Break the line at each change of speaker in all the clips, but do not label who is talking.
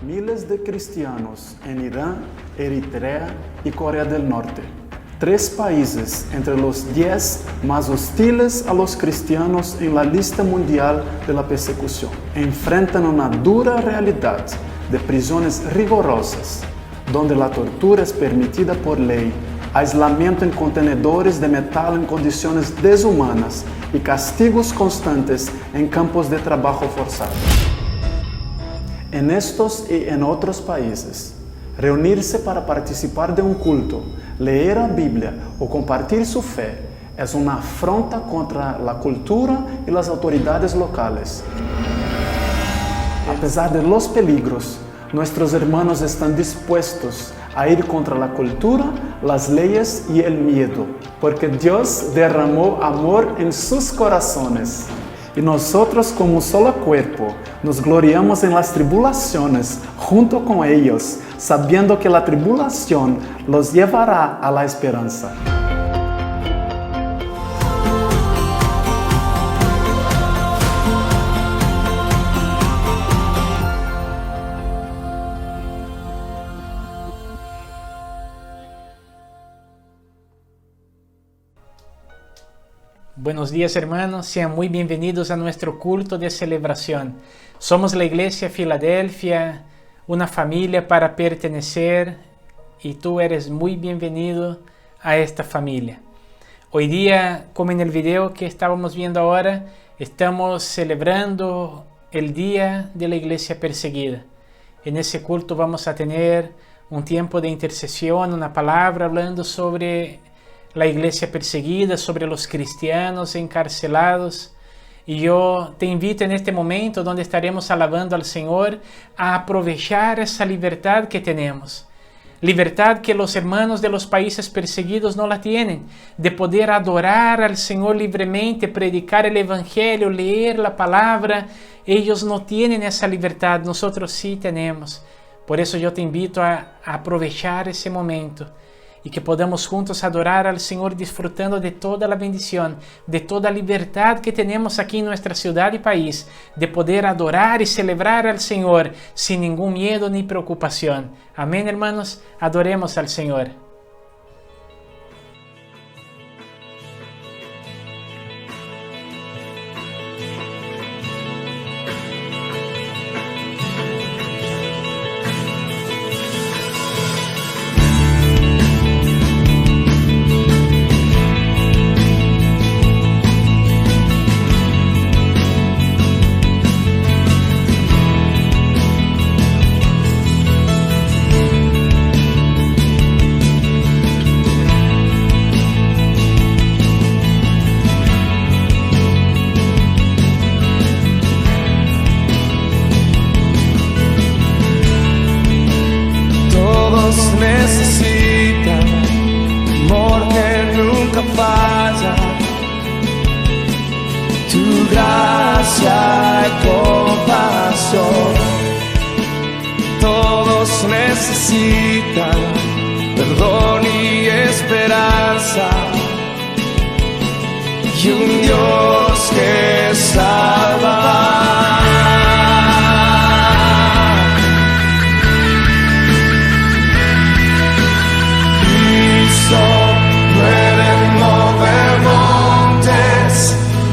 Miles de cristianos en Irán, Eritrea y Corea del Norte. 3 países entre los 10 más hostiles a los cristianos en la lista mundial de la persecución. Enfrentan una dura realidad de prisiones rigurosas, donde la tortura es permitida por ley, aislamiento en contenedores de metal en condiciones deshumanas y castigos constantes en campos de trabajo forzado. En estos y en otros países, reunirse para participar de un culto, leer la Biblia o compartir su fe es una afrenta contra la cultura y las autoridades locales. A pesar de los peligros, nuestros hermanos están dispuestos a ir contra la cultura, las leyes y el miedo, porque Dios derramó amor en sus corazones. Y nosotros como un solo cuerpo nos gloriamos en las tribulaciones junto con ellos, sabiendo que la tribulación los llevará a la esperanza.
Buenos días, hermanos, sean muy bienvenidos a nuestro culto de celebración. Somos la Iglesia Filadelfia, una familia para pertenecer, y tú eres muy bienvenido a esta familia. Hoy día, como en el video que estábamos viendo ahora, estamos celebrando el Día de la Iglesia Perseguida. En ese culto vamos a tener un tiempo de intercesión, una palabra hablando sobre la iglesia perseguida, sobre los cristianos encarcelados. Y yo te invito en este momento donde estaremos alabando al Señor a aprovechar esa libertad que tenemos. Libertad que los hermanos de los países perseguidos no la tienen, de poder adorar al Señor libremente, predicar el Evangelio, leer la palabra. Ellos no tienen esa libertad, nosotros sí tenemos. Por eso yo te invito a aprovechar ese momento y que podamos juntos adorar al Señor disfrutando de toda la bendición, de toda la libertad que tenemos aquí en nuestra ciudad y país, de poder adorar y celebrar al Señor sin ningún miedo ni preocupación. Amén, hermanos, adoremos al Señor.
Necesitan amor que nunca falla, tu gracia y compasión. Todos necesitan perdón y esperanza, y un Dios que salva. Pueden mover montes,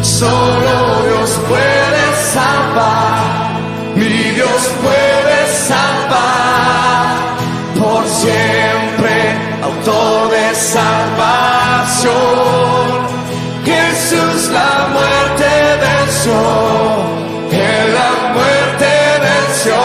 solo Dios puede salvar, mi Dios puede salvar, por siempre, autor de salvación. Jesús la muerte venció, Él la muerte venció.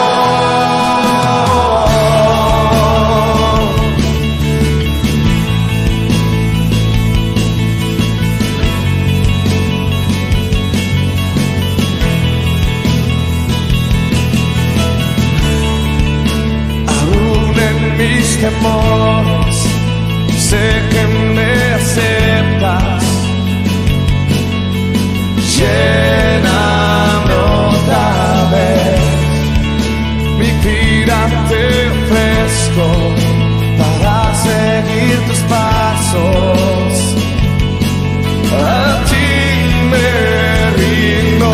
Mis temores, sé que me aceptas, lléname otra vez, mi vida te ofrezco para seguir tus pasos, a ti me rindo.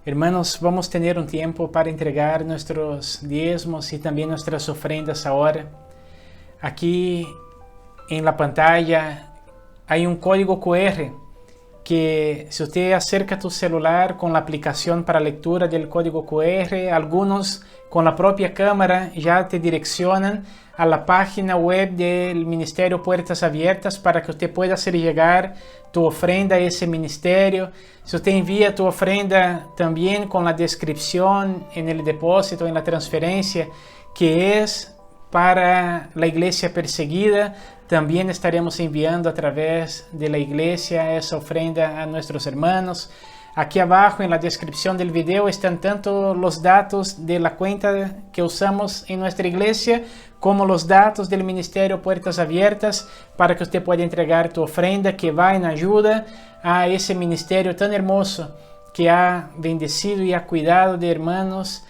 Hermanos, vamos a tener un tiempo para entregar nuestros diezmos y también nuestras ofrendas ahora. Aquí en la pantalla hay un código QR que si usted acerca tu celular con la aplicación para lectura del código QR, algunos con la propia cámara ya te direccionan a la página web del Ministerio Puertas Abiertas para que usted pueda hacer llegar tu ofrenda a ese ministerio. Si usted envía tu ofrenda también con la descripción en el depósito, en la transferencia, que es para la iglesia perseguida, también estaremos enviando a través de la iglesia esa ofrenda a nuestros hermanos. Aquí abajo en la descripción del video están tanto los datos de la cuenta que usamos en nuestra iglesia como los datos del Ministerio Puertas Abiertas para que usted pueda entregar tu ofrenda que va en ayuda a ese ministerio tan hermoso que ha bendecido y ha cuidado de hermanos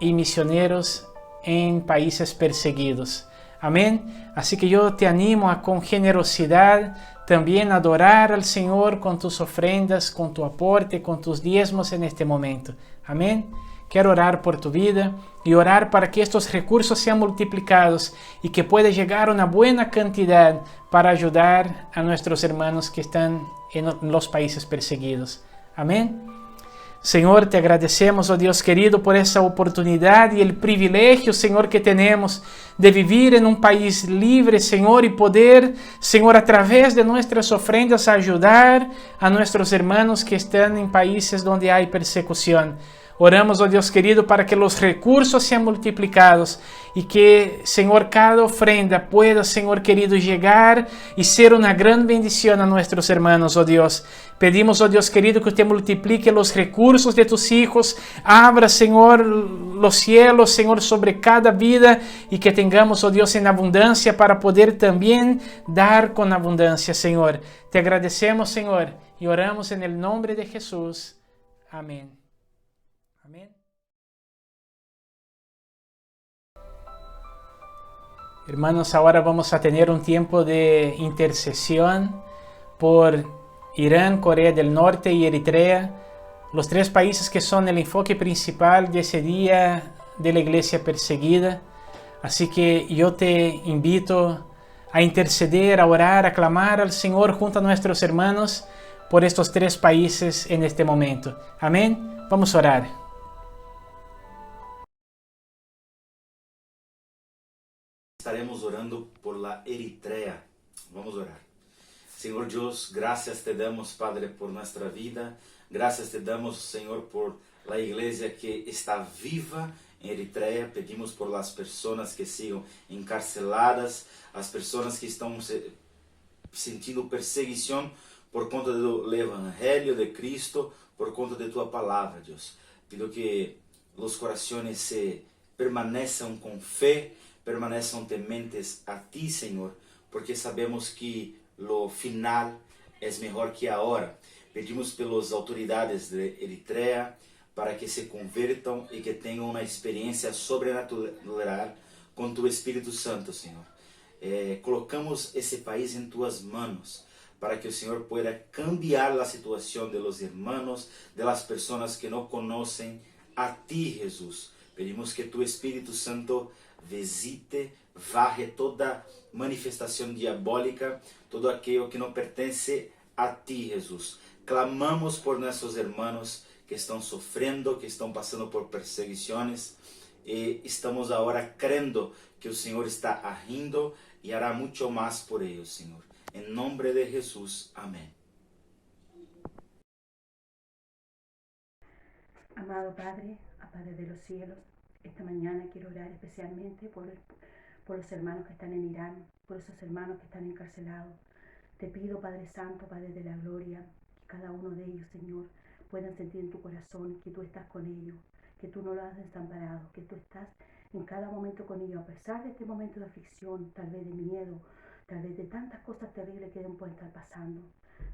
y misioneros en países perseguidos. Amén. Así que yo te animo a con generosidad también adorar al Señor con tus ofrendas, con tu aporte, con tus diezmos en este momento. Amén. Quiero orar por tu vida y orar para que estos recursos sean multiplicados y que pueda llegar una buena cantidad para ayudar a nuestros hermanos que están en los países perseguidos. Amén. Señor, te agradecemos, oh Dios querido, por esa oportunidad y el privilegio, Señor, que tenemos de vivir en un país libre, Señor, y poder, Señor, a través de nuestras ofrendas ayudar a nuestros hermanos que están en países donde hay persecución. Oramos, oh Dios querido, para que los recursos sean multiplicados y que, Señor, cada ofrenda pueda, Señor querido, llegar y ser una gran bendición a nuestros hermanos, oh Dios. Pedimos, oh Dios querido, que usted multiplique los recursos de tus hijos, abra, Señor, los cielos, Señor, sobre cada vida y que tengamos, oh Dios, en abundancia para poder también dar con abundancia, Señor. Te agradecemos, Señor, y oramos en el nombre de Jesús. Amén. Amén. Hermanos, ahora vamos a tener un tiempo de intercesión por Irán, Corea del Norte y Eritrea, los tres países que son el enfoque principal de ese día de la iglesia perseguida. Así que yo te invito a interceder, a orar, a clamar al Señor junto a nuestros hermanos por estos tres países en este momento. Amén. Vamos a orar.
Estaremos orando por la Eritrea. Vamos a orar. Señor Dios, gracias te damos, Padre, por nuestra vida. Gracias te damos, Señor, por la iglesia que está viva en Eritrea. Pedimos por las personas que siguen encarceladas, las personas que están sentindo perseguição por conta do Evangelho de Cristo, por conta de tua palavra, Deus. Pido que os corações se permaneçam com fé, permaneçam tementes a ti, Senhor, porque sabemos que lo final é melhor que a hora. Pedimos pelas autoridades de Eritrea para que se convertam e que tenham uma experiência sobrenatural com tu Espírito Santo, Senhor. Colocamos esse país em tuas manos para que o Senhor pueda cambiar a situação de los hermanos, de las personas que não conhecem a ti, Jesus. Pedimos que tu Espírito Santo visite, varre toda manifestação diabólica, todo aquilo que não pertence a ti, Jesus. Clamamos por nossos irmãos que estão sofrendo, que estão passando por perseguições, e estamos agora crendo que o Senhor está agindo e hará muito mais por eles, Senhor. Em nome de Jesus, amém.
Amado Padre, Padre de los cielos, esta mañana quiero orar especialmente por los hermanos que están en Irán, por esos hermanos que están encarcelados. Te pido, Padre Santo, Padre de la Gloria, que cada uno de ellos, Señor, puedan sentir en tu corazón que tú estás con ellos, que tú no los has desamparado, que tú estás en cada momento con ellos, a pesar de este momento de aflicción, tal vez de miedo, tal vez de tantas cosas terribles que pueden estar pasando.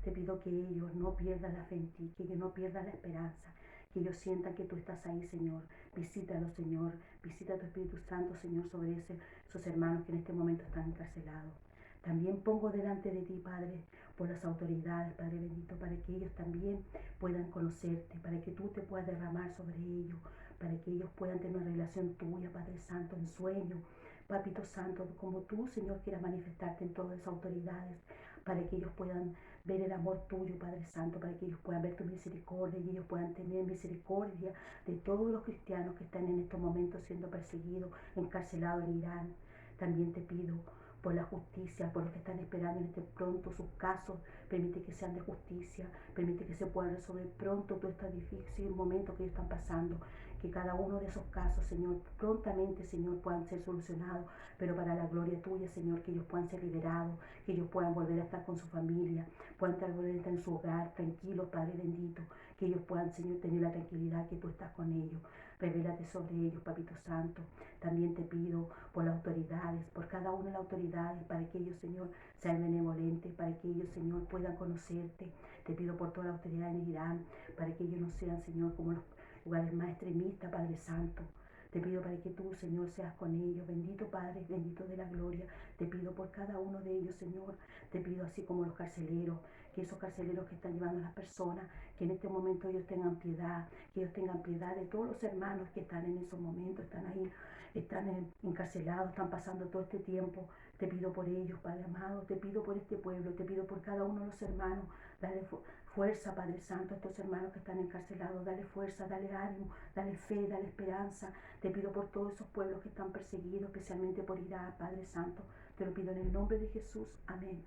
Te pido que ellos no pierdan la fe en ti, que ellos no pierdan la esperanza, que ellos sientan que tú estás ahí, Señor. Visítalos, Señor. Visita tu Espíritu Santo, Señor, sobre esos hermanos que en este momento están encarcelados. También pongo delante de ti, Padre, por las autoridades, Padre bendito, para que ellos también puedan conocerte, para que tú te puedas derramar sobre ellos, para que ellos puedan tener una relación tuya, Padre Santo, en sueño. Papito Santo, como tú, Señor, quieras manifestarte en todas las autoridades, para que ellos puedan ver el amor tuyo, Padre Santo, para que ellos puedan ver tu misericordia y ellos puedan tener misericordia de todos los cristianos que están en estos momentos siendo perseguidos, encarcelados en Irán. También te pido por la justicia, por los que están esperando en este pronto sus casos, permite que sean de justicia, permite que se puedan resolver pronto todo este difícil momento que ellos están pasando, que cada uno de esos casos, Señor, prontamente, Señor, puedan ser solucionados, pero para la gloria tuya, Señor, que ellos puedan ser liberados, que ellos puedan volver a estar con su familia, puedan volver a estar en su hogar, tranquilos, Padre bendito, que ellos puedan, Señor, tener la tranquilidad que tú estás con ellos. Revélate sobre ellos, Papito Santo. También te pido por las autoridades, por cada una de las autoridades, para que ellos, Señor, sean benevolentes, para que ellos, Señor, puedan conocerte. Te pido por todas las autoridades en Irán, para que ellos no sean, Señor, como los lugares más extremistas, Padre Santo. Te pido para que tú, Señor, seas con ellos. Bendito Padre, bendito de la gloria. Te pido por cada uno de ellos, Señor. Te pido así como los carceleros, que esos carceleros que están llevando a las personas, que en este momento ellos tengan piedad, que ellos tengan piedad de todos los hermanos que están en esos momentos, están ahí, están encarcelados, están pasando todo este tiempo. Te pido por ellos, Padre amado, te pido por este pueblo, te pido por cada uno de los hermanos. Dale fuerza, Padre Santo, a estos hermanos que están encarcelados. Dale fuerza, dale ánimo, dale fe, dale esperanza. Te pido por todos esos pueblos que están perseguidos, especialmente por Irak, Padre Santo. Te lo pido en el nombre de Jesús. Amén.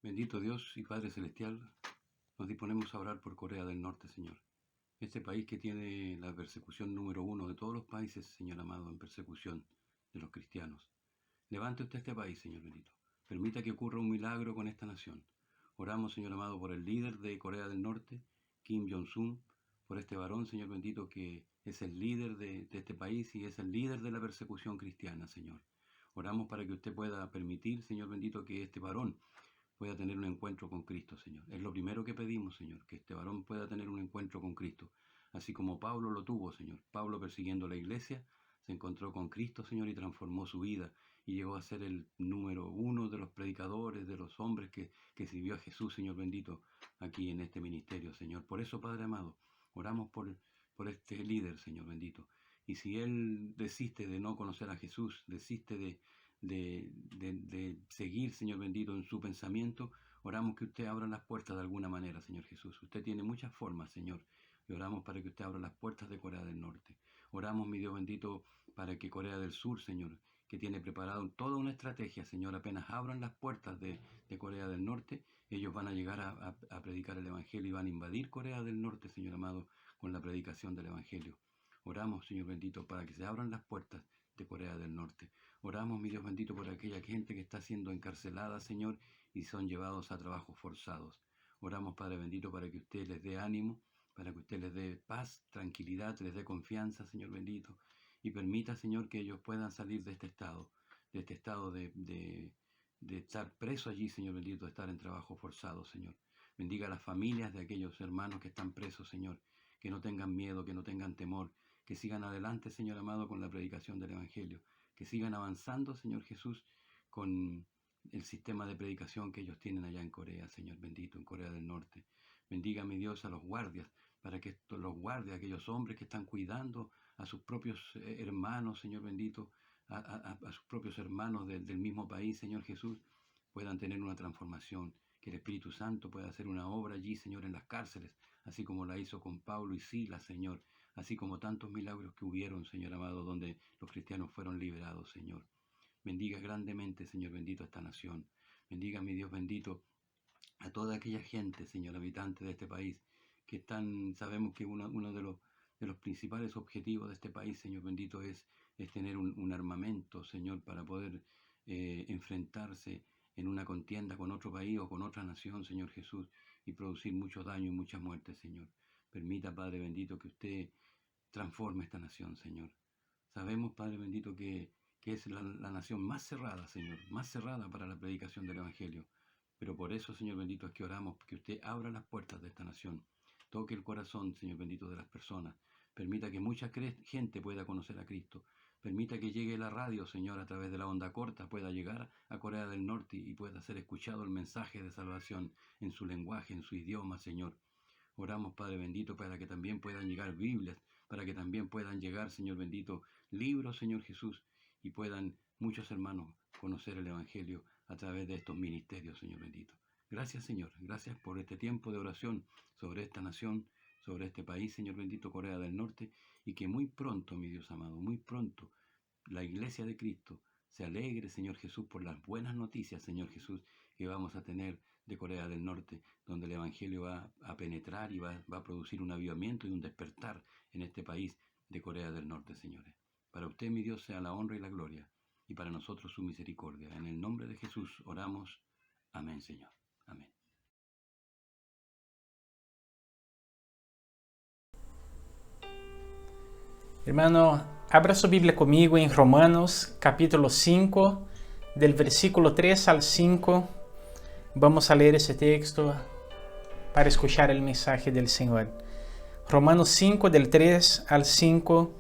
Bendito Dios y Padre Celestial, nos disponemos a orar por Corea del Norte, Señor. Este país que tiene la persecución número 1 de todos los países, Señor amado, en persecución de los cristianos. Levante usted este país, Señor bendito. Permita que ocurra un milagro con esta nación. Oramos, Señor amado, por el líder de Corea del Norte, Kim Jong-un, por este varón, Señor bendito, que es el líder de este país y es el líder de la persecución cristiana, Señor. Oramos para que usted pueda permitir, Señor bendito, que este varón pueda tener un encuentro con Cristo, Señor. Es lo primero que pedimos, Señor, que este varón pueda tener un encuentro con Cristo, así como Pablo lo tuvo, Señor. Pablo, persiguiendo la iglesia, se encontró con Cristo, Señor, y transformó su vida, y llegó a ser el número 1 de los predicadores, de los hombres que sirvió a Jesús, Señor bendito, aquí en este ministerio, Señor. Por eso, Padre amado, oramos por este líder, Señor bendito. Y si él desiste de no conocer a Jesús, desiste de seguir, Señor bendito, en su pensamiento, oramos que usted abra las puertas de alguna manera, Señor Jesús. Usted tiene muchas formas, Señor, y oramos para que usted abra las puertas de Corea del Norte. Oramos, mi Dios bendito, para que Corea del Sur, Señor, que tiene preparado toda una estrategia, Señor, apenas abran las puertas de Corea del Norte, ellos van a llegar a predicar el Evangelio y van a invadir Corea del Norte, Señor amado, con la predicación del Evangelio. Oramos, Señor bendito, para que se abran las puertas de Corea del Norte. Oramos, mi Dios bendito, por aquella gente que está siendo encarcelada, Señor, y son llevados a trabajos forzados. Oramos, Padre bendito, para que usted les dé ánimo, para que usted les dé paz, tranquilidad, les dé confianza, Señor bendito, y permita, Señor, que ellos puedan salir de este estado de estar preso allí, Señor bendito, de estar en trabajo forzado, Señor. Bendiga a las familias de aquellos hermanos que están presos, Señor, que no tengan miedo, que no tengan temor, que sigan adelante, Señor amado, con la predicación del Evangelio, que sigan avanzando, Señor Jesús, con el sistema de predicación que ellos tienen allá en Corea, Señor bendito, en Corea del Norte. Bendiga, mi Dios, a los guardias, para que los guardias, aquellos hombres que están cuidando a sus propios hermanos, Señor bendito, a sus propios hermanos del mismo país, Señor Jesús, puedan tener una transformación, que el Espíritu Santo pueda hacer una obra allí, Señor, en las cárceles, así como la hizo con Pablo y Silas, Señor, así como tantos milagros que hubieron, Señor amado, donde los cristianos fueron liberados, Señor. Bendiga grandemente, Señor bendito, a esta nación. Bendiga, mi Dios bendito, a toda aquella gente, Señor, habitante de este país, que sabemos que uno de los principales objetivos de este país, Señor bendito, es tener un armamento, Señor, para poder enfrentarse en una contienda con otro país o con otra nación, Señor Jesús, y producir mucho daño y mucha muerte, Señor. Permita, Padre bendito, que usted transforme esta nación, Señor. Sabemos, Padre bendito, que es la nación más cerrada, Señor, más cerrada para la predicación del Evangelio. Pero por eso, Señor bendito, es que oramos, que usted abra las puertas de esta nación, toque el corazón, Señor bendito, de las personas, Permita que mucha gente pueda conocer a Cristo. Permita que llegue la radio, Señor, a través de la onda corta, pueda llegar a Corea del Norte y pueda ser escuchado el mensaje de salvación en su lenguaje, en su idioma, Señor. Oramos, Padre bendito, para que también puedan llegar Biblias, para que también puedan llegar, Señor bendito, libros, Señor Jesús, y puedan muchos hermanos conocer el Evangelio a través de estos ministerios, Señor bendito. Gracias, Señor. Gracias por este tiempo de oración sobre esta nación, sobre este país, Señor bendito, Corea del Norte, y que muy pronto, mi Dios amado, muy pronto, la Iglesia de Cristo se alegre, Señor Jesús, por las buenas noticias, Señor Jesús, que vamos a tener de Corea del Norte, donde el Evangelio va a penetrar y va a producir un avivamiento y un despertar en este país de Corea del Norte, señores. Para usted, mi Dios, sea la honra y la gloria, y para nosotros su misericordia. En el nombre de Jesús oramos. Amén, Señor. Amén.
Hermano, abra su Biblia conmigo en Romanos capítulo 5, del versículo 3 al 5. Vamos a leer ese texto para escuchar el mensaje del Señor. Romanos 5, del 3 al 5,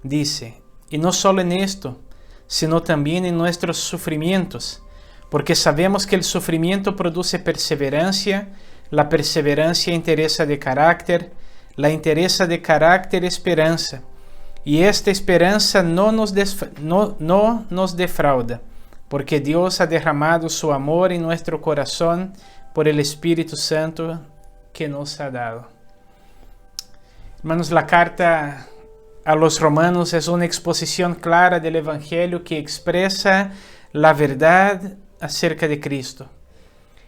dice: y no solo en esto, sino también en nuestros sufrimientos, porque sabemos que el sufrimiento produce perseverancia, la perseverancia interesa de carácter, la interesa de carácter esperanza, y esta esperanza no nos defrauda, porque Dios ha derramado su amor en nuestro corazón por el Espíritu Santo que nos ha dado. Hermanos, la carta a los romanos es una exposición clara del Evangelio que expresa la verdad acerca de Cristo.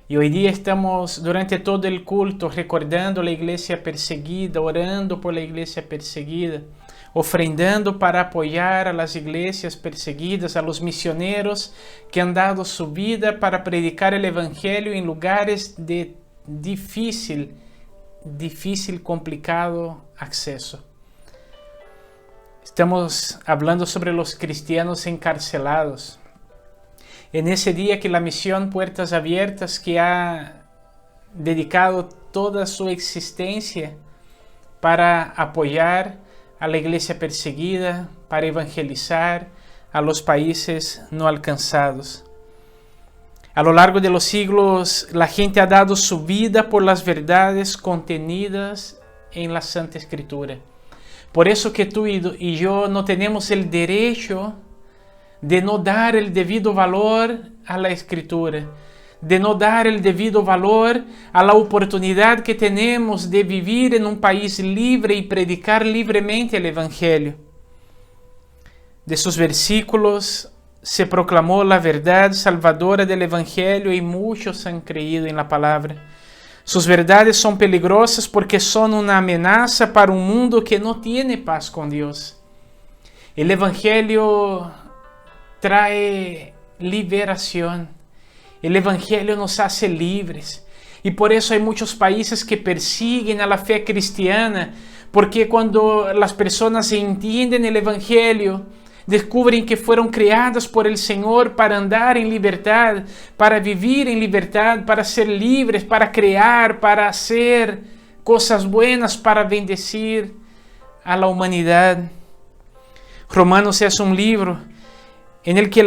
Y hoy día estamos durante todo el culto recordando la iglesia perseguida, orando por la iglesia perseguida, ofrendando para apoyar a las iglesias perseguidas, a los misioneros que han dado su vida para predicar el Evangelio en lugares de difícil, complicado acceso. Estamos hablando sobre los cristianos encarcelados. En ese día que la misión Puertas Abiertas, que ha dedicado toda su existencia para apoyar a la iglesia perseguida, para evangelizar a los países no alcanzados. A lo largo de los siglos, la gente ha dado su vida por las verdades contenidas en la Santa Escritura. Por eso que tú y yo no tenemos el derecho de no dar el debido valor a la Escritura, de no dar el debido valor a la oportunidad que tenemos de vivir en un país libre y predicar libremente el Evangelio. De sus versículos se proclamó la verdad salvadora del Evangelio y muchos han creído en la palabra. Sus verdades son peligrosas porque son una amenaza para un mundo que no tiene paz con Dios. El Evangelio trae liberación. El Evangelio nos hace libres. Y por eso hay muchos países que persiguen a la fe cristiana, porque cuando las personas entienden el Evangelio, descubren que fueron creadas por el Señor para andar en libertad, para vivir en libertad, para ser libres, para crear, para hacer cosas buenas, para bendecir a la humanidad. Romanos es un libro en el que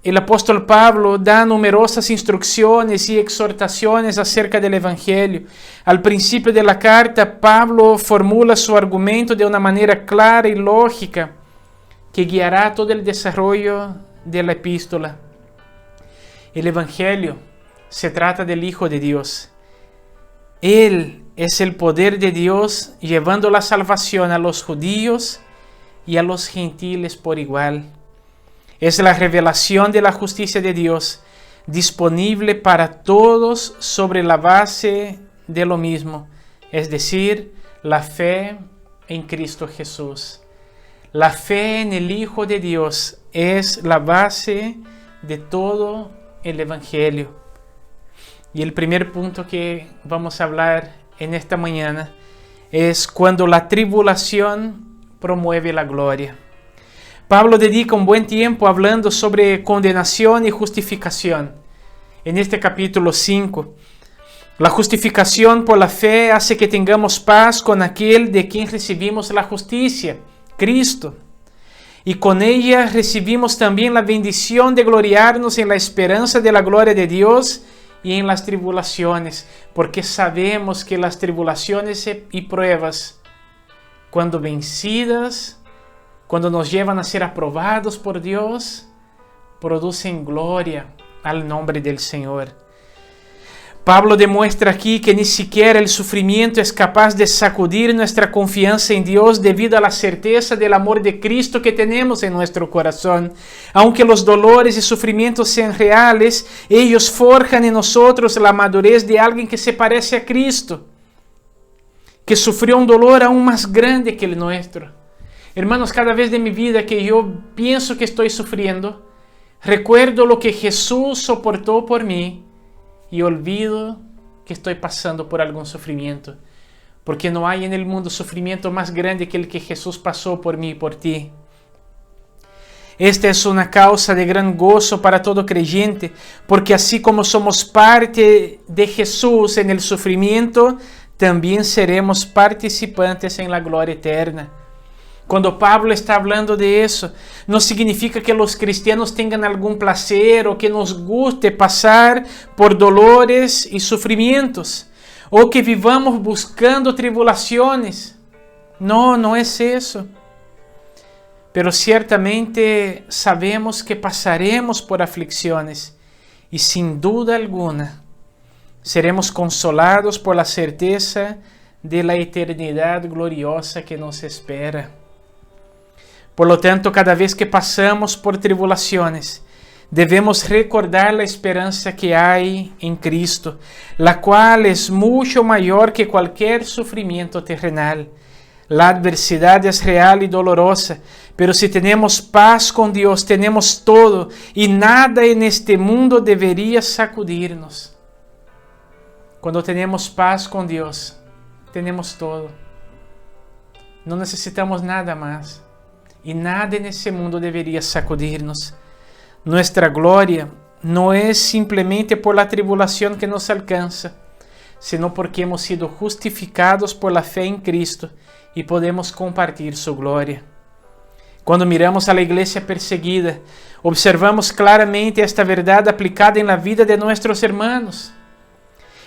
el apóstol Pablo da numerosas instrucciones y exhortaciones acerca del Evangelio. Al principio de la carta, Pablo formula su argumento de una manera clara y lógica que guiará todo el desarrollo de la epístola. El Evangelio se trata del Hijo de Dios. Él es el poder de Dios llevando la salvación a los judíos y a los gentiles por igual. Es la revelación de la justicia de Dios, disponible para todos sobre la base de lo mismo, es decir, la fe en Cristo Jesús. La fe en el Hijo de Dios es la base de todo el Evangelio. Y el primer punto que vamos a hablar en esta mañana es cuando la tribulación promueve la gloria. Pablo dedica un buen tiempo hablando sobre condenación y justificación en este capítulo 5. La justificación por la fe hace que tengamos paz con aquel de quien recibimos la justicia, Cristo. Y con ella recibimos también la bendición de gloriarnos en la esperanza de la gloria de Dios y en las tribulaciones, porque sabemos que las tribulaciones y pruebas, cuando vencidas, cuando nos llevan a ser aprobados por Dios, producen gloria al nombre del Señor. Pablo demuestra aquí que ni siquiera el sufrimiento es capaz de sacudir nuestra confianza en Dios debido a la certeza del amor de Cristo que tenemos en nuestro corazón. Aunque los dolores y sufrimientos sean reales, ellos forjan en nosotros la madurez de alguien que se parece a Cristo, que sufrió un dolor aún más grande que el nuestro. Hermanos, cada vez de mi vida que yo pienso que estoy sufriendo, recuerdo lo que Jesús soportó por mí y olvido que estoy pasando por algún sufrimiento, porque no hay en el mundo sufrimiento más grande que el que Jesús pasó por mí y por ti. Esta es una causa de gran gozo para todo creyente, porque así como somos parte de Jesús en el sufrimiento, también seremos participantes en la gloria eterna. Cuando Pablo está hablando de eso, no significa que los cristianos tengan algún placer o que nos guste pasar por dolores y sufrimientos, o que vivamos buscando tribulaciones. No, no es eso. Pero ciertamente sabemos que pasaremos por aflicciones y sin duda alguna seremos consolados por la certeza de la eternidad gloriosa que nos espera. Por lo tanto, cada vez que pasamos por tribulaciones, debemos recordar la esperanza que hay en Cristo, la cual es mucho mayor que cualquier sufrimiento terrenal. La adversidad es real y dolorosa, pero si tenemos paz con Dios, tenemos todo y nada en este mundo debería sacudirnos. Cuando tenemos paz con Dios, tenemos todo. No necesitamos nada más. Y nada en ese mundo debería sacudirnos. Nuestra gloria no es simplemente por la tribulación que nos alcanza, sino porque hemos sido justificados por la fe en Cristo y podemos compartir su gloria. Cuando miramos a la iglesia perseguida, observamos claramente esta verdad aplicada en la vida de nuestros hermanos.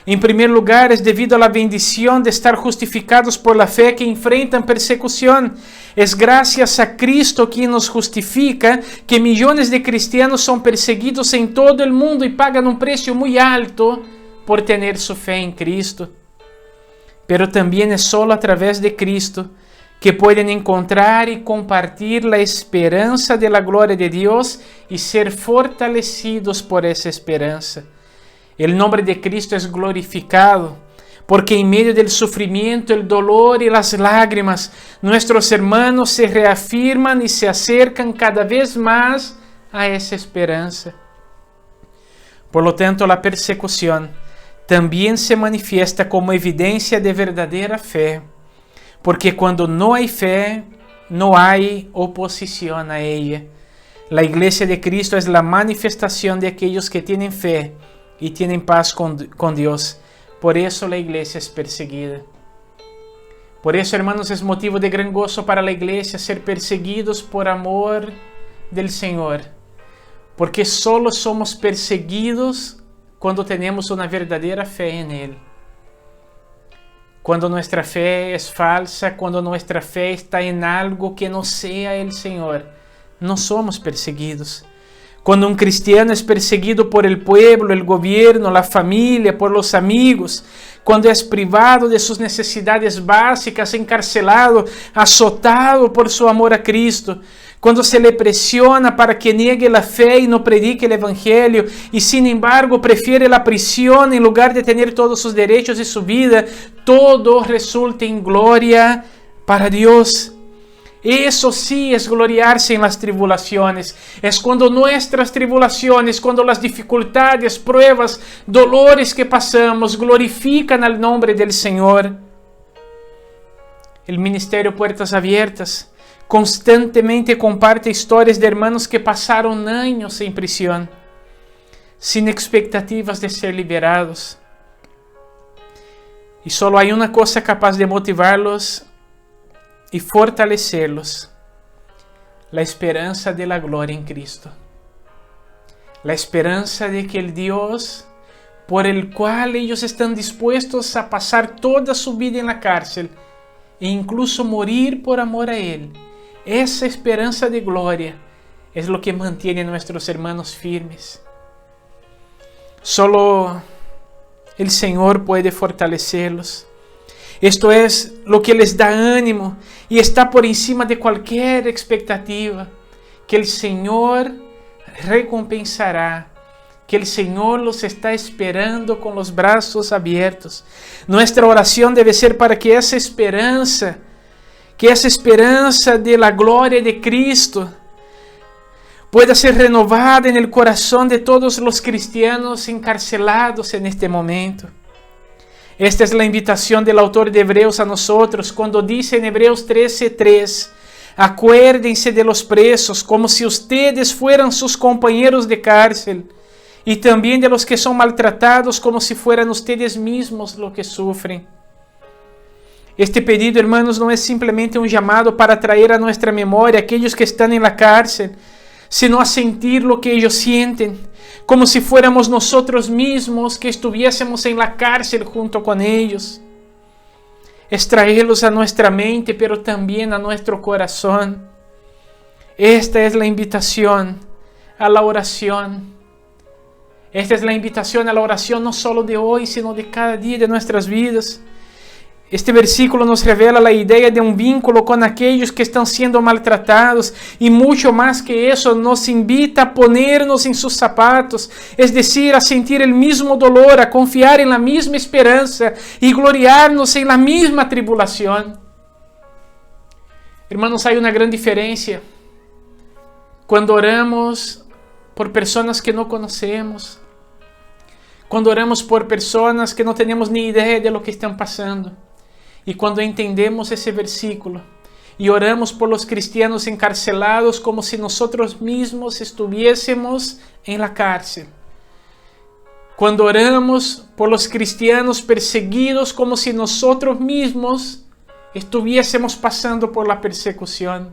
En primer lugar, es debido a la bendición de estar justificados por la fe que enfrentan persecución. Es gracias a Cristo quien nos justifica que millones de cristianos son perseguidos en todo el mundo y pagan un precio muy alto por tener su fe en Cristo. Pero también es solo a través de Cristo que pueden encontrar y compartir la esperanza de la gloria de Dios y ser fortalecidos por esa esperanza. El nombre de Cristo es glorificado, porque en medio del sufrimiento, el dolor y las lágrimas, nuestros hermanos se reafirman y se acercan cada vez más a esa esperanza. Por lo tanto, la persecución también se manifiesta como evidencia de verdadera fe, porque cuando no hay fe, no hay oposición a ella. La iglesia de Cristo es la manifestación de aquellos que tienen fe y tienen paz con Dios. Por eso la iglesia es perseguida. Por eso, hermanos, es motivo de gran gozo para la iglesia ser perseguidos por amor del Señor. Porque solo somos perseguidos cuando tenemos una verdadera fe en Él. Cuando nuestra fe es falsa, cuando nuestra fe está en algo que no sea el Señor, no somos perseguidos. Cuando un cristiano es perseguido por el pueblo, el gobierno, la familia, por los amigos, cuando es privado de sus necesidades básicas, encarcelado, azotado por su amor a Cristo, cuando se le presiona para que niegue la fe y no predique el evangelio, y sin embargo prefiere la prisión en lugar de tener todos sus derechos y su vida, todo resulta en gloria para Dios. Eso sí es gloriarse en las tribulaciones. Es cuando nuestras tribulaciones, cuando las dificultades, pruebas, dolores que pasamos glorifican al nombre del Señor. El Ministerio Puertas Abiertas constantemente comparte historias de hermanos que pasaron años en prisión, sin expectativas de ser liberados. Y solo hay una cosa capaz de motivarlos y fortalecerlos: la esperanza de la gloria en Cristo. La esperanza de que el Dios por el cual ellos están dispuestos a pasar toda su vida en la cárcel e incluso morir por amor a Él, esa esperanza de gloria es lo que mantiene a nuestros hermanos firmes. Solo el Señor puede fortalecerlos. Esto es lo que les da ánimo y está por encima de cualquier expectativa, que el Señor recompensará, que el Señor los está esperando con los brazos abiertos. Nuestra oración debe ser para que esa esperanza de la gloria de Cristo pueda ser renovada en el corazón de todos los cristianos encarcelados en este momento. Esta es la invitación del autor de Hebreos a nosotros cuando dice en Hebreos 13:3: acuérdense de los presos como si ustedes fueran sus compañeros de cárcel, y también de los que son maltratados como si fueran ustedes mismos los que sufren. Este pedido, hermanos, no es simplemente un llamado para traer a nuestra memoria a aquellos que están en la cárcel, sino a sentir lo que ellos sienten, como si fuéramos nosotros mismos que estuviésemos en la cárcel junto con ellos. Es traerlos a nuestra mente, pero también a nuestro corazón. Esta es la invitación a la oración. Esta es la invitación a la oración no solo de hoy, sino de cada día de nuestras vidas. Este versículo nos revela la idea de un vínculo con aquellos que están siendo maltratados, y mucho más que eso, nos invita a ponernos en sus zapatos, es decir, a sentir el mismo dolor, a confiar en la misma esperanza y gloriarnos en la misma tribulación. Hermanos, hay una gran diferencia cuando oramos por personas que no conocemos, cuando oramos por personas que no tenemos ni idea de lo que están pasando, y cuando entendemos ese versículo y oramos por los cristianos encarcelados como si nosotros mismos estuviésemos en la cárcel. Cuando oramos por los cristianos perseguidos como si nosotros mismos estuviésemos pasando por la persecución.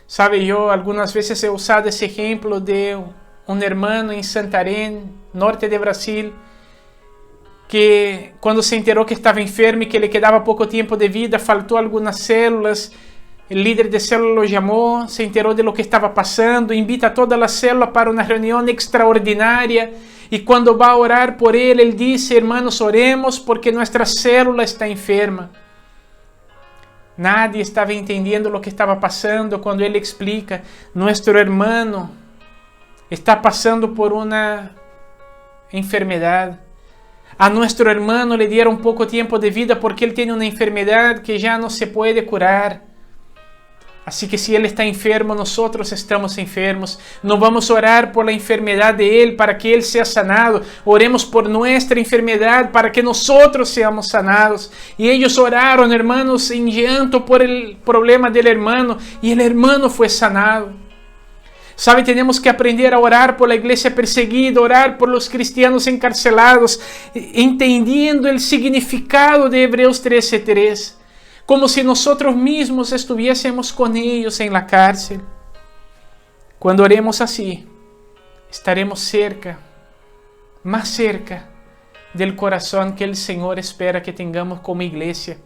Sabe, yo algunas veces he usado ese ejemplo de un hermano en Santarém, norte de Brasil, que cuando se enteró que estaba enfermo y que le quedaba poco tiempo de vida, faltó algunas células. El líder de célula lo llamó, se enteró de lo que estaba pasando, invita a toda la célula para una reunión extraordinaria, y cuando va a orar por él dice: hermanos, oremos porque nuestra célula está enferma. Nadie estaba entendiendo lo que estaba pasando cuando él explica: nuestro hermano está pasando por una enfermedad. A nuestro hermano le dieron poco tiempo de vida porque él tiene una enfermedad que ya no se puede curar. Así que si él está enfermo, nosotros estamos enfermos. No vamos a orar por la enfermedad de él para que él sea sanado. Oremos por nuestra enfermedad para que nosotros seamos sanados. Y ellos oraron, hermanos, en llanto por el problema del hermano, y el hermano fue sanado. Sabe, tenemos que aprender a orar por la iglesia perseguida, orar por los cristianos encarcelados, entendiendo el significado de Hebreos 13:3, como si nosotros mismos estuviésemos con ellos en la cárcel. Cuando oremos así, estaremos cerca, más cerca del corazón que el Señor espera que tengamos como iglesia,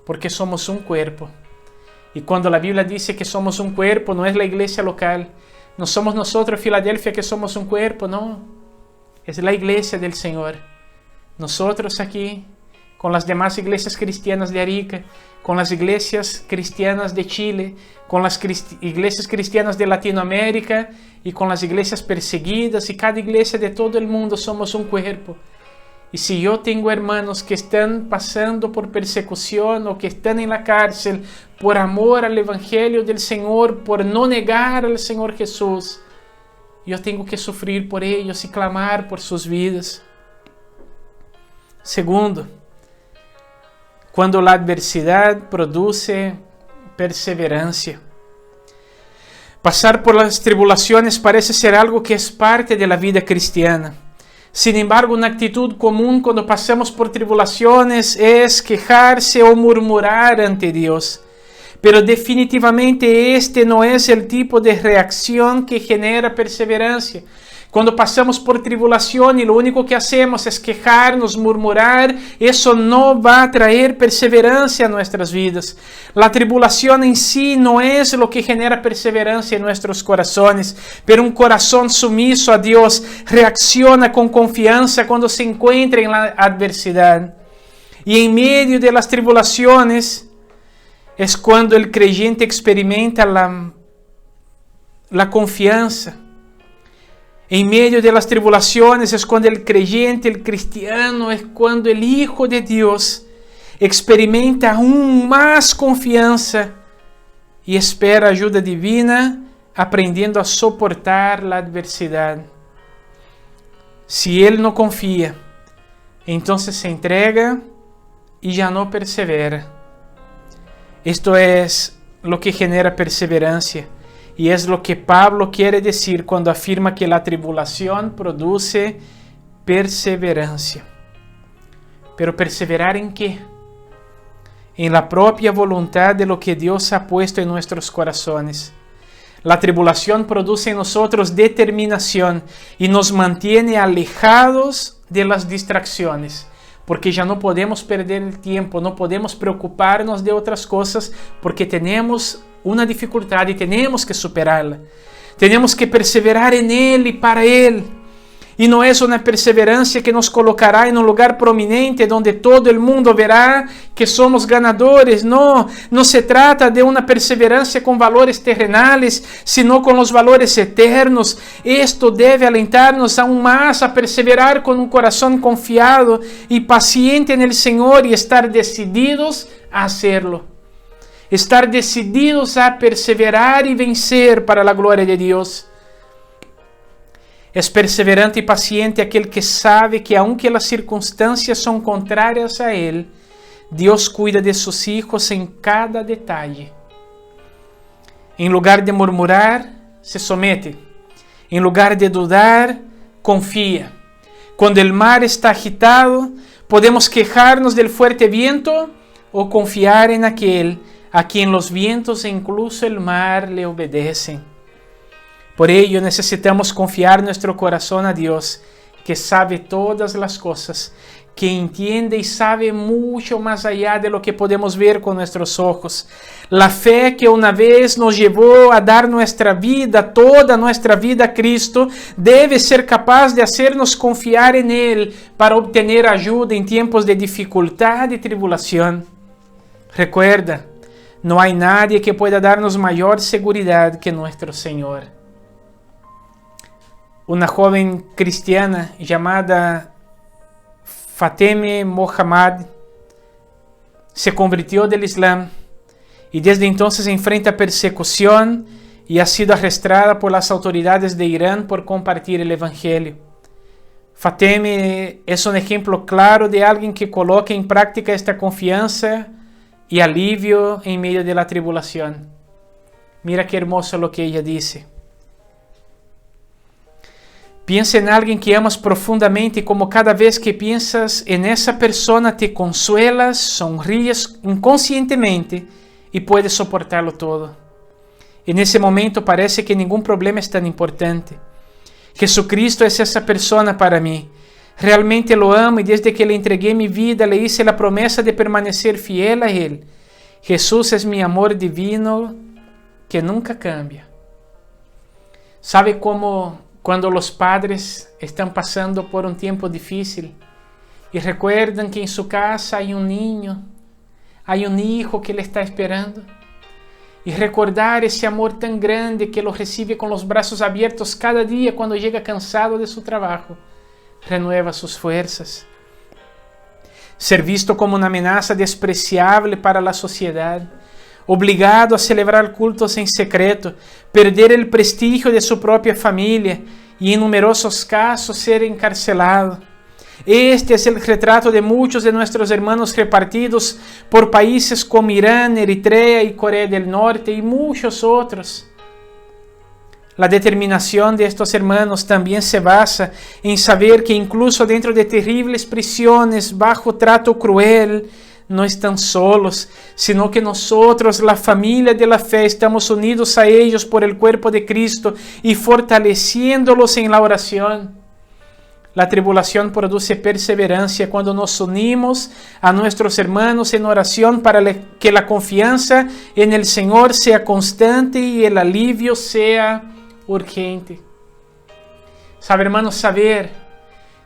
porque somos un cuerpo. Y cuando la Biblia dice que somos un cuerpo, no es la iglesia local. No somos nosotros, Filadelfia, que somos un cuerpo, no. Es la iglesia del Señor. Nosotros aquí, con las demás iglesias cristianas de Arica, con las iglesias cristianas de Chile, con las iglesias cristianas de Latinoamérica y con las iglesias perseguidas y cada iglesia de todo el mundo, somos un cuerpo. Y si yo tengo hermanos que están pasando por persecución o que están en la cárcel por amor al Evangelio del Señor, por no negar al Señor Jesús, yo tengo que sufrir por ellos y clamar por sus vidas. Segundo, cuando la adversidad produce perseverancia. Pasar por las tribulaciones parece ser algo que es parte de la vida cristiana. Sin embargo, una actitud común cuando pasamos por tribulaciones es quejarse o murmurar ante Dios. Pero definitivamente este no es el tipo de reacción que genera perseverancia. Cuando pasamos por tribulación y lo único que hacemos es quejarnos, murmurar, eso no va a traer perseverancia a nuestras vidas. La tribulación en sí no es lo que genera perseverancia en nuestros corazones, pero un corazón sumiso a Dios reacciona con confianza cuando se encuentra en la adversidad. Y en medio de las tribulaciones es cuando el creyente experimenta la confianza. En medio de las tribulaciones es cuando el creyente, el cristiano, es cuando el Hijo de Dios experimenta aún más confianza y espera ayuda divina, aprendiendo a soportar la adversidad. Si él no confía, entonces se entrega y ya no persevera. Esto es lo que genera perseverancia. Y es lo que Pablo quiere decir cuando afirma que la tribulación produce perseverancia. Pero ¿perseverar en qué? En la propia voluntad de lo que Dios ha puesto en nuestros corazones. La tribulación produce en nosotros determinación y nos mantiene alejados de las distracciones. Porque ya no podemos perder el tiempo, no podemos preocuparnos de otras cosas porque tenemos una dificultad y tenemos que superarla. Tenemos que perseverar en Él y para Él. Y no es una perseverancia que nos colocará en un lugar prominente donde todo el mundo verá que somos ganadores. No, no se trata de una perseverancia con valores terrenales, sino con los valores eternos. Esto debe alentarnos aún más a perseverar con un corazón confiado y paciente en el Señor y estar decididos a hacerlo. Estar decididos a perseverar y vencer para la gloria de Dios. Es perseverante y paciente aquel que sabe que aunque las circunstancias son contrarias a él, Dios cuida de sus hijos en cada detalle. En lugar de murmurar, se somete. En lugar de dudar, confía. Cuando el mar está agitado, podemos quejarnos del fuerte viento o confiar en aquel a quien los vientos e incluso el mar le obedecen. Por ello necesitamos confiar nuestro corazón a Dios, que sabe todas las cosas, que entiende y sabe mucho más allá de lo que podemos ver con nuestros ojos. La fe que una vez nos llevó a dar nuestra vida, toda nuestra vida a Cristo, debe ser capaz de hacernos confiar en Él para obtener ayuda en tiempos de dificultad y tribulación. Recuerda, no hay nadie que pueda darnos mayor seguridad que nuestro Señor. Una joven cristiana llamada Fateme Mohammad se convirtió del Islam y desde entonces enfrenta persecución y ha sido arrestada por las autoridades de Irán por compartir el Evangelio. Fateme es un ejemplo claro de alguien que coloca en práctica esta confianza y alivio en medio de la tribulación. Mira qué hermoso lo que ella dice. Piensa en alguien que amas profundamente y como cada vez que piensas en esa persona te consuelas, sonríes inconscientemente y puedes soportarlo todo. En ese momento parece que ningún problema es tan importante. Jesucristo es esa persona para mí. Realmente lo amo y desde que le entregué mi vida le hice la promesa de permanecer fiel a Él. Jesús es mi amor divino que nunca cambia. ¿Sabe cómo? Cuando los padres están pasando por un tiempo difícil y recuerdan que en su casa hay un niño, hay un hijo que le está esperando, y recordar ese amor tan grande que lo recibe con los brazos abiertos cada día cuando llega cansado de su trabajo, renueva sus fuerzas. Ser visto como una amenaza despreciable para la sociedad, obligado a celebrar cultos en secreto, perder el prestigio de su propia familia y en numerosos casos ser encarcelado. Este es el retrato de muchos de nuestros hermanos repartidos por países como Irán, Eritrea y Corea del Norte y muchos otros. La determinación de estos hermanos también se basa en saber que incluso dentro de terribles prisiones, bajo trato cruel, no están solos, sino que nosotros, la familia de la fe, estamos unidos a ellos por el cuerpo de Cristo y fortaleciéndolos en la oración. La tribulación produce perseverancia cuando nos unimos a nuestros hermanos en oración para que la confianza en el Señor sea constante y el alivio sea urgente. Sabe, hermanos, saber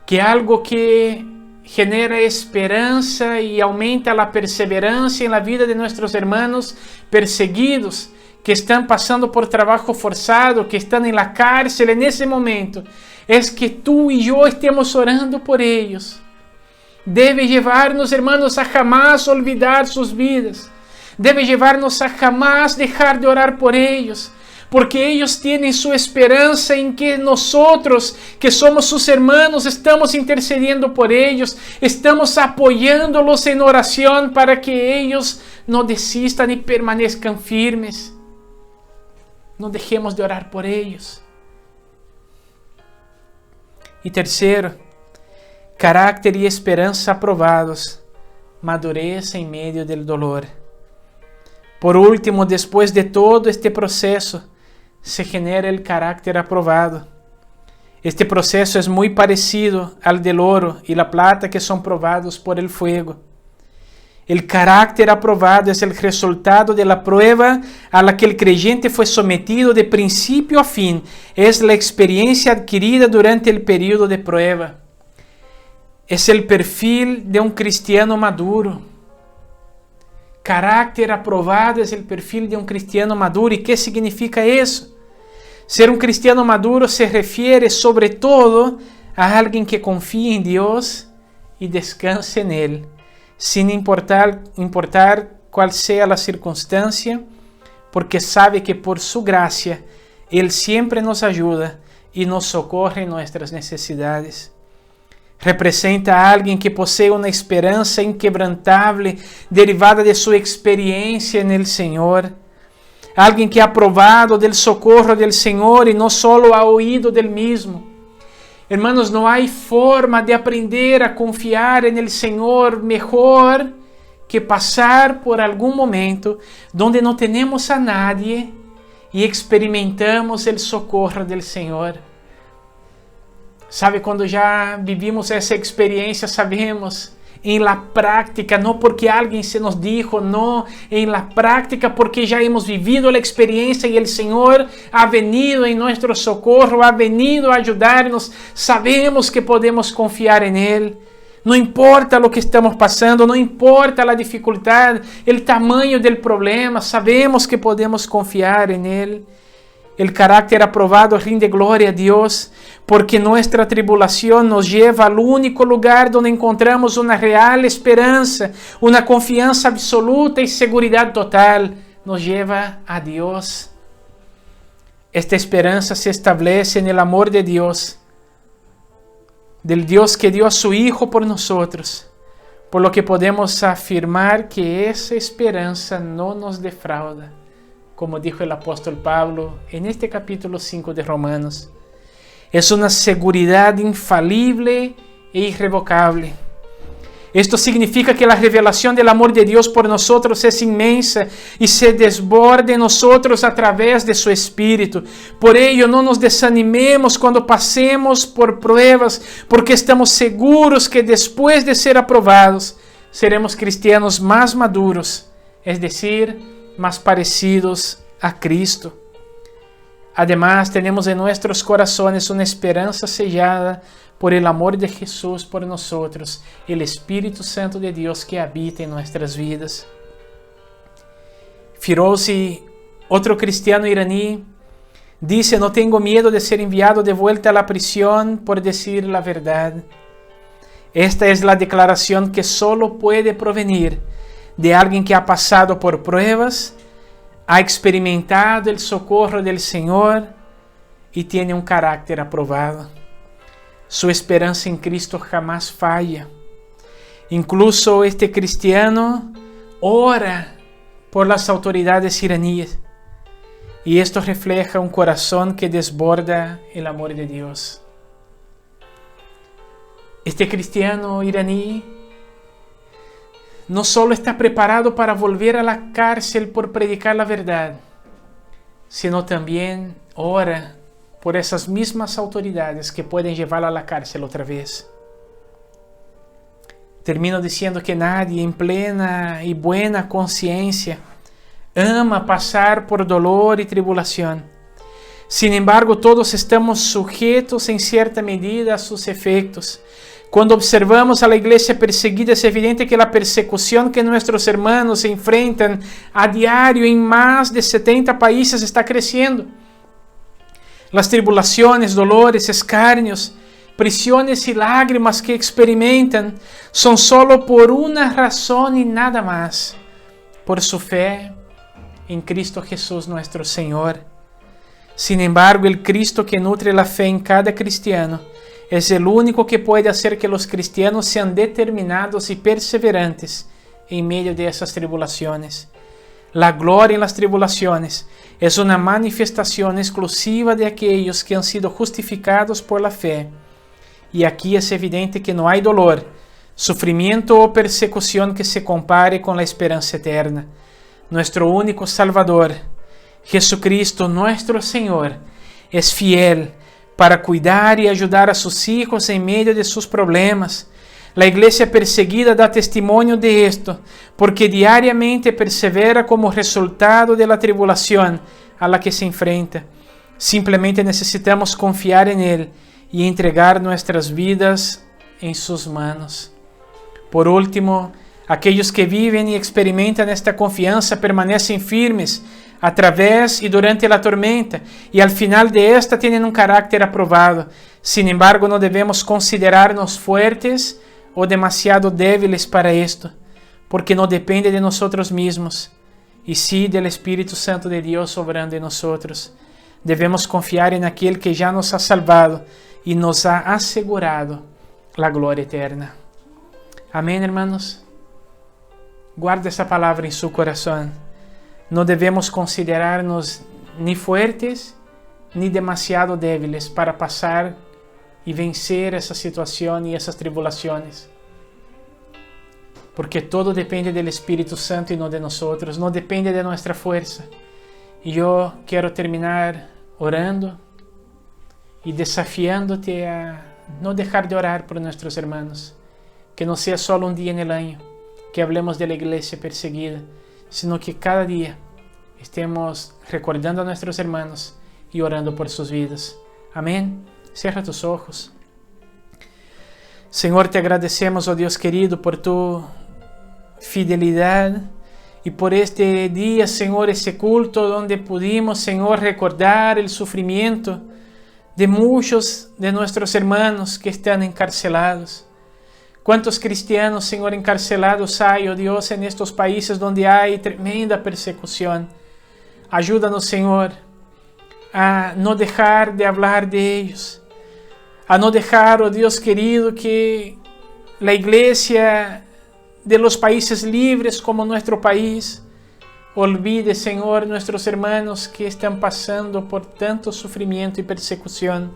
que algo que genera esperanza y aumenta la perseverancia en la vida de nuestros hermanos perseguidos, que están pasando por trabajo forzado, que están en la cárcel en ese momento, es que tú y yo estemos orando por ellos. Debe llevarnos, hermanos, a jamás olvidar sus vidas. Debe llevarnos a jamás dejar de orar por ellos, porque ellos tienen su esperanza en que nosotros, que somos sus hermanos, estamos intercediendo por ellos, estamos apoyándolos en oración para que ellos no desistan y permanezcan firmes. No dejemos de orar por ellos. Y tercero, carácter y esperanza aprobados, madurez en medio del dolor. Por último, después de todo este proceso, se genera el carácter aprobado. Este proceso es muy parecido al del oro y la plata que son probados por el fuego. El carácter aprobado es el resultado de la prueba a la que el creyente fue sometido de principio a fin. Es la experiencia adquirida durante el periodo de prueba. Es el perfil de un cristiano maduro. Carácter aprobado es el perfil de un cristiano maduro. ¿Y qué significa eso? Ser un cristiano maduro se refiere sobre todo a alguien que confía en Dios y descanse en Él, sin importar cuál sea la circunstancia, porque sabe que por su gracia Él siempre nos ayuda y nos socorre en nuestras necesidades. Representa a alguien que posee una esperanza inquebrantable derivada de su experiencia en el Señor. Alguien que ha probado del socorro del Señor y no solo ha oído del mismo. Hermanos, no hay forma de aprender a confiar en el Señor mejor que pasar por algún momento donde no tenemos a nadie y experimentamos el socorro del Señor. Sabe, cuando ya vivimos esa experiencia, sabemos en la práctica, no porque alguien se nos dijo, no, en la práctica porque ya hemos vivido la experiencia y el Señor ha venido en nuestro socorro, ha venido a ayudarnos, sabemos que podemos confiar en Él. No importa lo que estamos pasando, no importa la dificultad, el tamaño del problema, sabemos que podemos confiar en Él. El carácter aprobado rinde gloria a Dios, porque nuestra tribulación nos lleva al único lugar donde encontramos una real esperanza, una confianza absoluta y seguridad total. Nos lleva a Dios. Esta esperanza se establece en el amor de Dios, del Dios que dio a su Hijo por nosotros, por lo que podemos afirmar que esa esperanza no nos defrauda, como dijo el apóstol Pablo en este capítulo 5 de Romanos. Es una seguridad infalible e irrevocable. Esto significa que la revelación del amor de Dios por nosotros es inmensa y se desborda en nosotros a través de su Espíritu. Por ello, no nos desanimemos cuando pasemos por pruebas, porque estamos seguros que después de ser aprobados, seremos cristianos más maduros, es decir, más parecidos a Cristo. Además, tenemos en nuestros corazones una esperanza sellada por el amor de Jesús por nosotros, el Espíritu Santo de Dios que habita en nuestras vidas. Firozi, otro cristiano iraní, dice: no tengo miedo de ser enviado de vuelta a la prisión por decir la verdad. Esta es la declaración que solo puede provenir de alguien que ha pasado por pruebas, ha experimentado el socorro del Señor y tiene un carácter aprobado. Su esperanza en Cristo jamás falla. Incluso este cristiano ora por las autoridades iraníes Y esto refleja un corazón que desborda el amor de Dios. Este cristiano iraní no solo está preparado para volver a la cárcel por predicar la verdad, sino también ora por esas mismas autoridades que pueden llevarlo a la cárcel otra vez. Termino diciendo que nadie en plena y buena conciencia ama pasar por dolor y tribulación. Sin embargo, todos estamos sujetos en cierta medida a sus efectos. Cuando observamos a la iglesia perseguida, es evidente que la persecución que nuestros hermanos se enfrentan a diario en más de 70 países está creciendo. Las tribulaciones, dolores, escarnios, prisiones y lágrimas que experimentan son solo por una razón y nada más: por su fe en Cristo Jesús nuestro Señor. Sin embargo, el Cristo que nutre la fe en cada cristiano es el único que puede hacer que los cristianos sean determinados y perseverantes en medio de esas tribulaciones. La gloria en las tribulaciones es una manifestación exclusiva de aquellos que han sido justificados por la fe. Y aquí es evidente que no hay dolor, sufrimiento o persecución que se compare con la esperanza eterna. Nuestro único Salvador, Jesucristo nuestro Señor, es fiel para cuidar y ayudar a sus hijos en medio de sus problemas. La iglesia perseguida da testimonio de esto, porque diariamente persevera como resultado de la tribulación a la que se enfrenta. Simplemente necesitamos confiar en Él y entregar nuestras vidas en sus manos. Por último, aquellos que viven y experimentan esta confianza permanecen firmes a través y durante la tormenta, y al final de esta tienen un carácter aprobado. Sin embargo, no debemos considerarnos fuertes o demasiado débiles para esto, porque no depende de nosotros mismos, y sí del Espíritu Santo de Dios obrando en nosotros. Debemos confiar en aquel que ya nos ha salvado y nos ha asegurado la gloria eterna. Amén, hermanos. Guarda esa palabra en su corazón. No debemos considerarnos ni fuertes ni demasiado débiles para pasar y vencer esa situación y esas tribulaciones. Porque todo depende del Espíritu Santo y no de nosotros, no depende de nuestra fuerza. Y yo quiero terminar orando y desafiándote a no dejar de orar por nuestros hermanos. Que no sea solo un día en el año que hablemos de la iglesia perseguida, sino que cada día estemos recordando a nuestros hermanos y orando por sus vidas. Amén. Cierra tus ojos. Señor, te agradecemos, oh Dios querido, por tu fidelidad y por este día, Señor, ese culto donde pudimos, Señor, recordar el sufrimiento de muchos de nuestros hermanos que están encarcelados. ¿Cuántos cristianos, Señor, encarcelados hay, oh Dios, en estos países donde hay tremenda persecución? Ayúdanos, Señor, a no dejar de hablar de ellos, a no dejar, oh Dios querido, que la iglesia de los países libres como nuestro país olvide, Señor, nuestros hermanos que están pasando por tanto sufrimiento y persecución.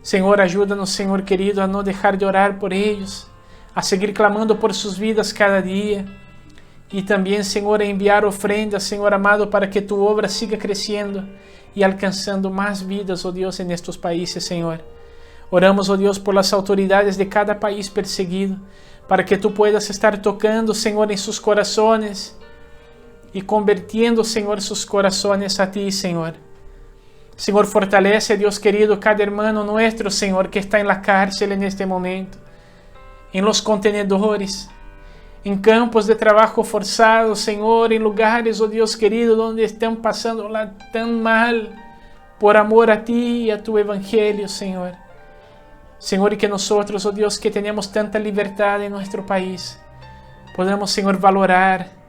Señor, ayúdanos, Señor querido, a no dejar de orar por ellos, a seguir clamando por sus vidas cada día. Y también, Señor, a enviar ofrendas, Señor amado, para que tu obra siga creciendo y alcanzando más vidas, oh Dios, en estos países, Señor. Oramos, oh Dios, por las autoridades de cada país perseguido, para que tú puedas estar tocando, Señor, en sus corazones y convirtiendo, Señor, sus corazones a ti, Señor. Señor, fortalece, Dios querido, cada hermano nuestro, Señor, que está en la cárcel en este momento, en los contenedores, en campos de trabajo forzados, Señor, en lugares, oh Dios querido, donde están pasándola tan mal por amor a ti y a tu evangelio, Señor. Señor, y que nosotros, oh Dios, que tenemos tanta libertad en nuestro país, podamos, Señor, valorar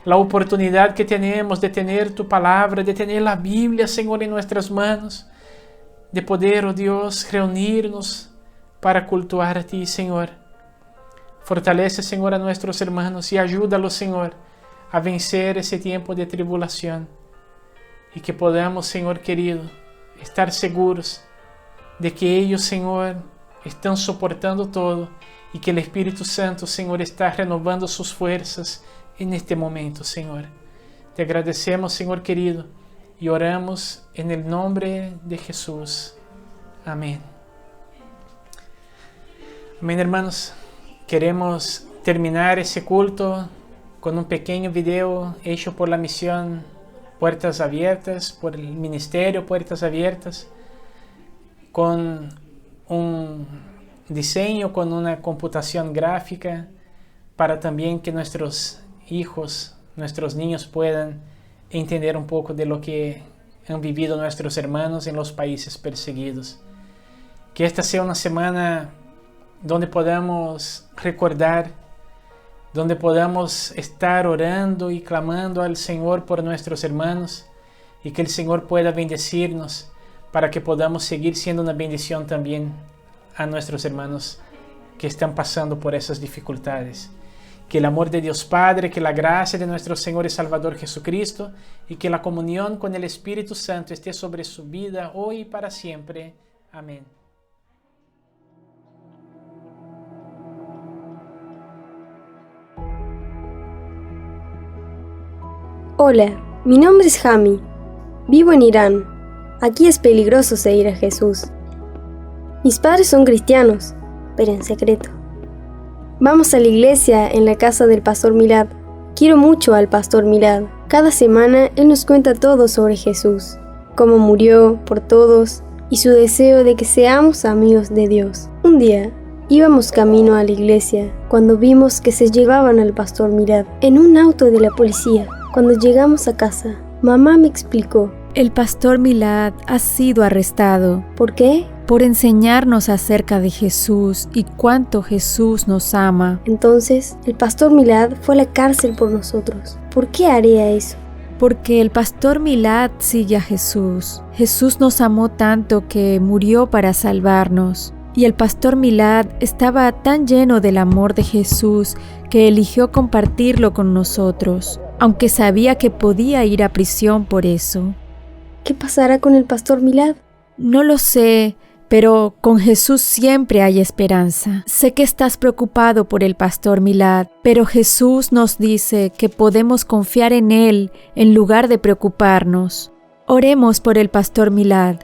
la oportunidad que tenemos de tener tu palabra, de tener la Biblia, Señor, en nuestras manos, de poder, oh Dios, reunirnos para cultuar a ti, Señor. Fortalece, Señor, a nuestros hermanos y ayúdalos, Señor, a vencer ese tiempo de tribulación. y que podamos, Señor querido, estar seguros de que ellos, Señor, están soportando todo y que el Espíritu Santo, Señor, está renovando sus fuerzas en este momento, Señor. Te agradecemos, Señor querido, y oramos en el nombre de Jesús. Amén. Amén, hermanos. Queremos terminar ese culto con un pequeño video hecho por la misión Puertas Abiertas, por el ministerio Puertas Abiertas, con un diseño, con una computación gráfica, para también que nuestros hijos, nuestros niños puedan entender un poco de lo que han vivido nuestros hermanos en los países perseguidos. Que esta sea una semana donde podamos recordar, donde podamos estar orando y clamando al Señor por nuestros hermanos, y que el Señor pueda bendecirnos para que podamos seguir siendo una bendición también a nuestros hermanos que están pasando por esas dificultades. Que el amor de Dios Padre, que la gracia de nuestro Señor y Salvador Jesucristo y que la comunión con el Espíritu Santo esté sobre su vida hoy y para siempre. Amén.
Hola, mi nombre es Jami. Vivo en Irán. Aquí es peligroso seguir a Jesús. Mis padres son cristianos, pero en secreto. Vamos a la iglesia en la casa del pastor Milad. Quiero mucho al pastor Milad. Cada semana él nos cuenta todo sobre Jesús, cómo murió por todos y su deseo de que seamos amigos de Dios. Un día íbamos camino a la iglesia cuando vimos que se llevaban al pastor Milad en un auto de la policía. Cuando llegamos a casa, mamá me explicó.
El pastor Milad ha sido arrestado.
¿Por qué?
Por enseñarnos acerca de Jesús y cuánto Jesús nos ama.
Entonces, el pastor Milad fue a la cárcel por nosotros. ¿Por qué haría eso?
Porque el pastor Milad sigue a Jesús. Jesús nos amó tanto que murió para salvarnos. Y el pastor Milad estaba tan lleno del amor de Jesús que eligió compartirlo con nosotros, aunque sabía que podía ir a prisión por eso.
¿Qué pasará con el pastor Milad?
No lo sé, pero con Jesús siempre hay esperanza. Sé que estás preocupado por el pastor Milad, pero Jesús nos dice que podemos confiar en él en lugar de preocuparnos. Oremos por el pastor Milad.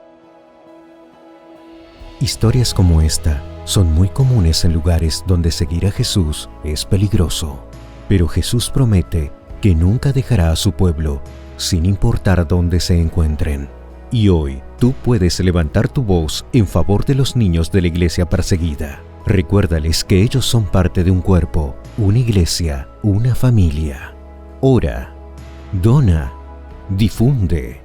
Historias como esta son muy comunes en lugares donde seguir a Jesús es peligroso, pero Jesús promete que nunca dejará a su pueblo, sin importar dónde se encuentren. Y hoy, tú puedes levantar tu voz en favor de los niños de la iglesia perseguida. Recuérdales que ellos son parte de un cuerpo, una iglesia, una familia. Ora, dona, difunde.